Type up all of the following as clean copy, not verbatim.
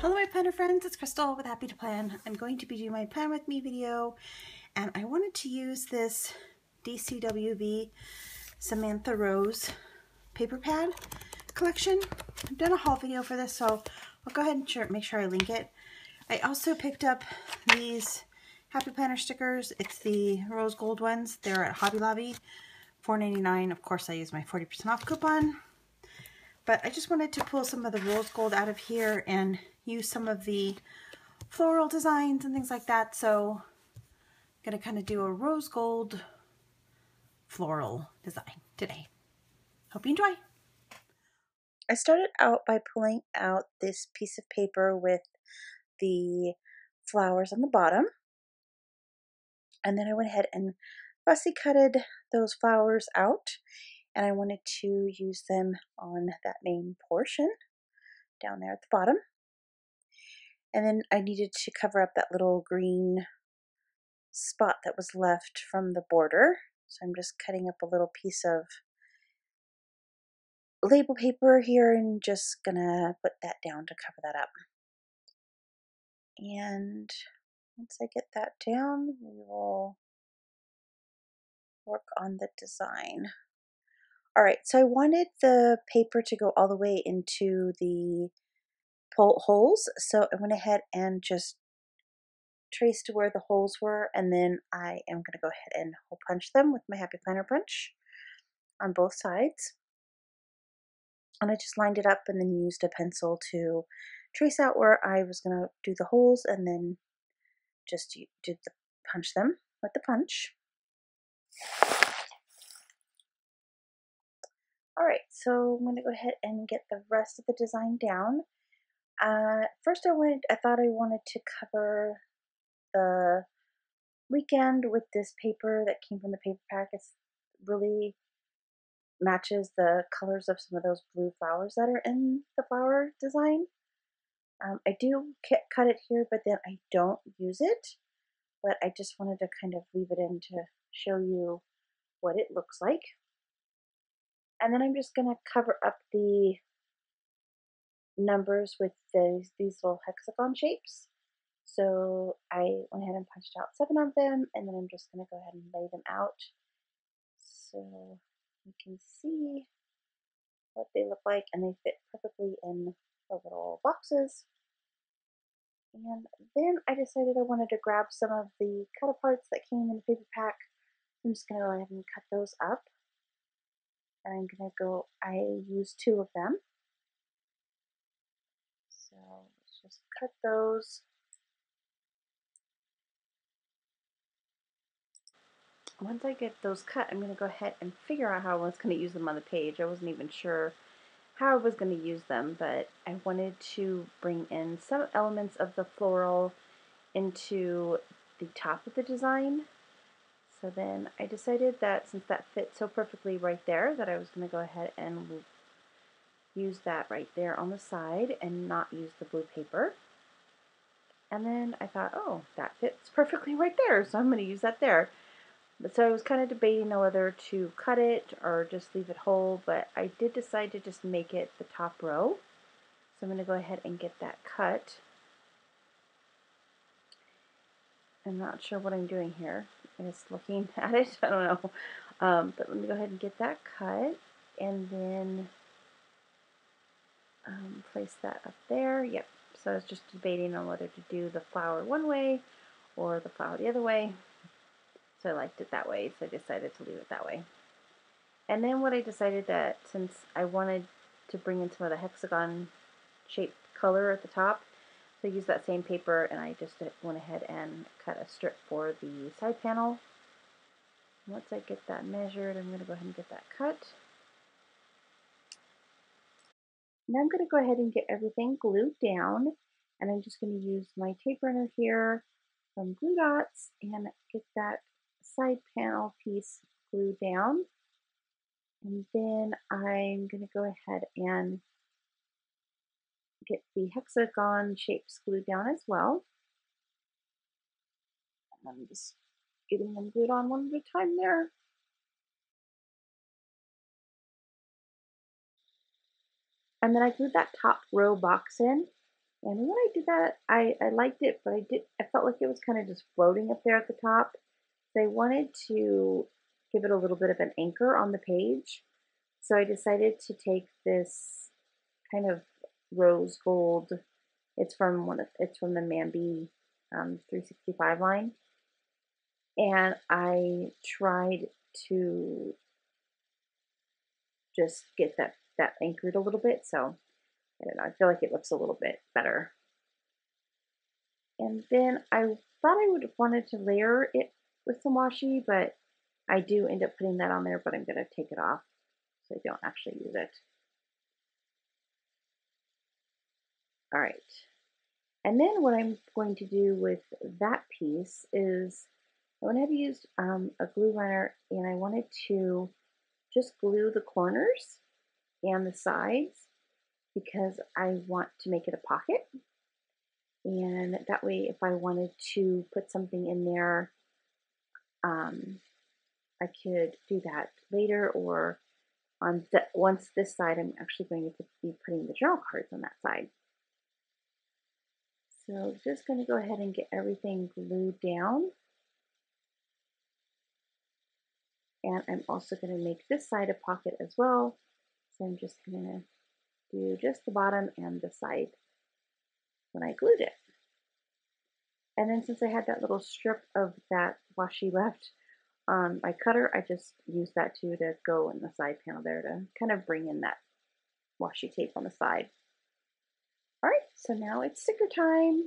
Hello my planner friends, it's Crystal with Happy to Plan. I'm going to be doing my Plan With Me video, and I wanted to use this DCWV Samantha Rose paper pad collection. I've done a haul video for this, so I'll go ahead and make sure I link it. I also picked up these Happy Planner stickers. It's the rose gold ones. They're at Hobby Lobby, $4.99. Of course I use my 40% off coupon. But I just wanted to pull some of the rose gold out of here and use some of the floral designs and things like that. So I'm going to kind of do a rose gold floral design today. Hope you enjoy. I started out by pulling out this piece of paper with the flowers on the bottom. And then I went ahead and fussy cutted those flowers out. And I wanted to use them on that main portion down there at the bottom. And then I needed to cover up that little green spot that was left from the border. So I'm just cutting up a little piece of label paper here and just gonna put that down to cover that up. And once I get that down, we will work on the design. All right, so I wanted the paper to go all the way into the holes, so I went ahead and just traced where the holes were, and then I am going to go ahead and hole punch them with my Happy Planner punch on both sides. And I just lined it up and then used a pencil to trace out where I was going to do the holes, and then just punch them with the punch. Alright, so I'm going to go ahead and get the rest of the design down. First I thought I wanted to cover the weekend with this paper that came from the paper pack. It really matches the colors of some of those blue flowers that are in the flower design. I do cut it here, but then I don't use it. But I just wanted to kind of leave it in to show you what it looks like. And then I'm just going to cover up the numbers with these little hexagon shapes. So I went ahead and punched out 7 of them, and then I'm just going to go ahead and lay them out so you can see what they look like, and they fit perfectly in the little boxes. And then I decided I wanted to grab some of the cut aparts that came in the paper pack. I'm just going to go ahead and cut those up. And I used 2 of them. So let's just cut those. Once I get those cut, I'm going to go ahead and figure out how I was going to use them on the page. I wasn't even sure how I was going to use them, but I wanted to bring in some elements of the floral into the top of the design. So then I decided that since that fit so perfectly right there, that I was going to go ahead and use that right there on the side and not use the blue paper. And then I thought, oh, that fits perfectly right there, so I'm going to use that there. But so I was kind of debating on whether to cut it or just leave it whole, but I did decide to just make it the top row. So I'm going to go ahead and get that cut. I'm not sure what I'm doing here. I'm just looking at it. I don't know. But let me go ahead and get that cut, and then place that up there. Yep. So I was just debating on whether to do the flower one way or the flower the other way. So I liked it that way, so I decided to leave it that way. And then what I decided that since I wanted to bring in some of the hexagon shaped color at the top, so I used that same paper and I just went ahead and cut a strip for the side panel. Once I get that measured, I'm going to go ahead and get that cut. Now I'm going to go ahead and get everything glued down, and I'm just going to use my tape runner here, some glue dots, and get that side panel piece glued down. And then I'm going to go ahead and get the hexagon shapes glued down as well. And I'm just getting them glued on one at a time there. And then I glued that top row box in, And when I did that, I liked it, but I felt like it was kind of just floating up there at the top. So I wanted to give it a little bit of an anchor on the page. So I decided to take this kind of rose gold. It's from the Mambi 365 line, and I tried to just get that anchored a little bit. So I don't know. I feel like it looks a little bit better. And then I thought I would have wanted to layer it with some washi, but I do end up putting that on there, but I'm going to take it off so I don't actually use it. All right. And then what I'm going to do with that piece is I went ahead and used a glue runner, and I wanted to just glue the corners and the sides because I want to make it a pocket. And that way, if I wanted to put something in there, I could do that later, or once this side, I'm actually going to be putting the journal cards on that side. So just going to go ahead and get everything glued down. And I'm also going to make this side a pocket as well. So I'm just going to do just the bottom and the side when I glued it. And then since I had that little strip of that washi left on my cutter, I just used that too to go in the side panel there to kind of bring in that washi tape on the side. All right, so now it's sticker time.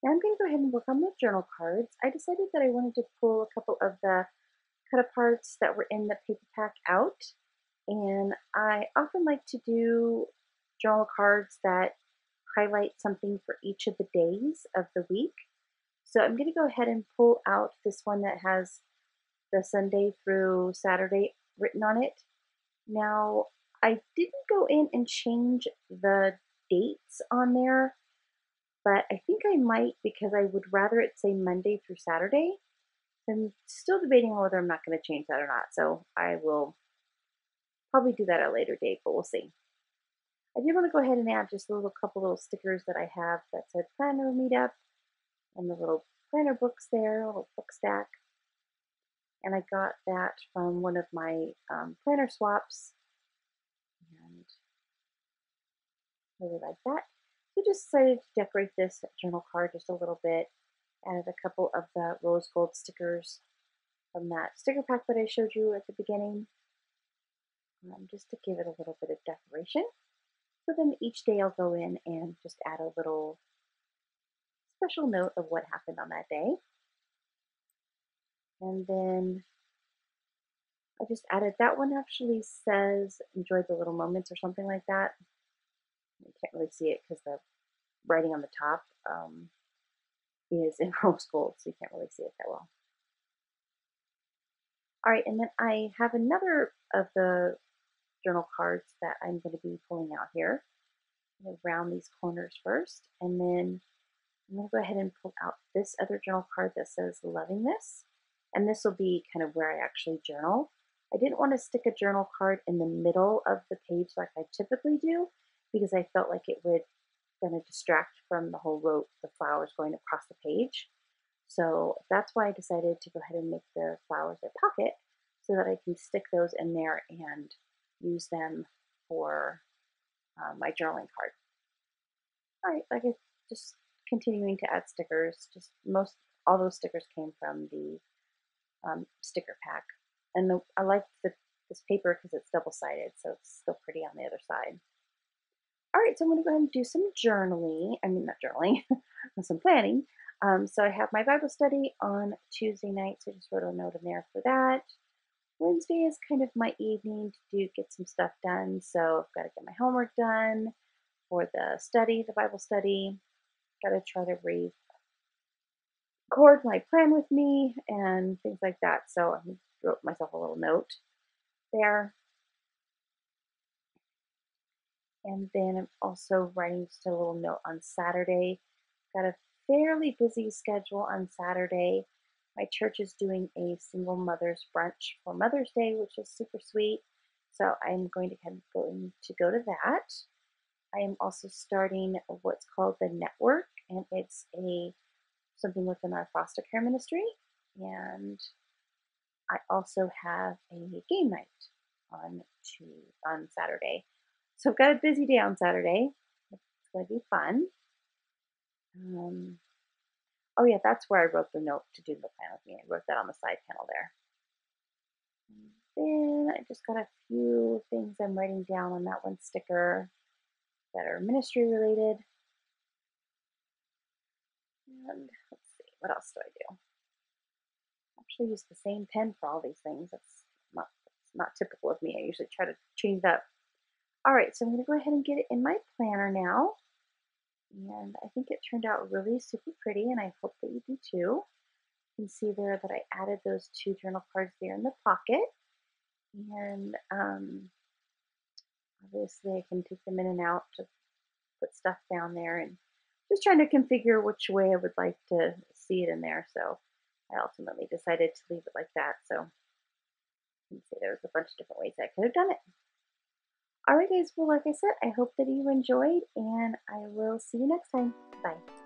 Now I'm going to go ahead and work on the journal cards. I decided that I wanted to pull a couple of the cut aparts that were in the paper pack out. And I often like to do journal cards that highlight something for each of the days of the week. So I'm going to go ahead and pull out this one that has the Sunday through Saturday written on it. Now, I didn't go in and change the dates on there, but I think I might because I would rather it say Monday through Saturday. I'm still debating on whether I'm not going to change that or not, so I will probably do that at a later date, but we'll see. I did want to go ahead and add just a couple little stickers that I have that said planner meetup and the little planner books there, a little book stack. And I got that from one of my planner swaps, and really like that. So just decided to decorate this journal card just a little bit. Added a couple of the rose gold stickers from that sticker pack that I showed you at the beginning, just to give it a little bit of decoration. So then each day I'll go in and just add a little special note of what happened on that day. And then I just added, that one actually says enjoy the little moments or something like that. You can't really see it because the writing on the top is in rose gold, so you can't really see it that well. All right, and then I have another of the journal cards that I'm going to be pulling out here. I'm going to round these corners first, and then I'm going to go ahead and pull out this other journal card that says loving this. And this will be kind of where I actually journal. I didn't want to stick a journal card in the middle of the page like I typically do, because I felt like it would kind of distract from the whole row, the flowers going across the page. So that's why I decided to go ahead and make the flowers a pocket so that I can stick those in there and use them for my journaling card. All right, like I just continuing to add stickers. Just all those stickers came from the sticker pack, and I like this paper because it's double-sided, so it's still pretty on the other side. All right, so I'm going to go ahead and do some journaling. I mean, not journaling, some planning. So I have my Bible study on Tuesday night, so I just wrote a note in there for that. Wednesday is kind of my evening to get some stuff done. So I've got to get my homework done for the study, the Bible study. Got to try to record my plan with me and things like that. So I wrote myself a little note there. And then I'm also writing just a little note on Saturday. Got a fairly busy schedule on Saturday. My church is doing a single mother's brunch for Mother's Day, which is super sweet. So I'm going to go to that. I am also starting what's called the network, and it's something within our foster care ministry. And I also have a game night on Saturday. So I've got a busy day on Saturday. It's going to be fun. Oh yeah, that's where I wrote the note to do the plan with me. I wrote that on the side panel there. And then I just got a few things I'm writing down on that one sticker that are ministry related. And let's see, what else do I do? I actually use the same pen for all these things. That's not typical of me. I usually try to change that. All right, so I'm going to go ahead and get it in my planner now. And I think it turned out really super pretty, and I hope that you do too. You can see there that I added those 2 journal cards there in the pocket. And obviously I can take them in and out to put stuff down there, and just trying to configure which way I would like to see it in there. So I ultimately decided to leave it like that. So you can see there's a bunch of different ways I could have done it. All right, guys. Well, like I said, I hope that you enjoyed, and I will see you next time. Bye.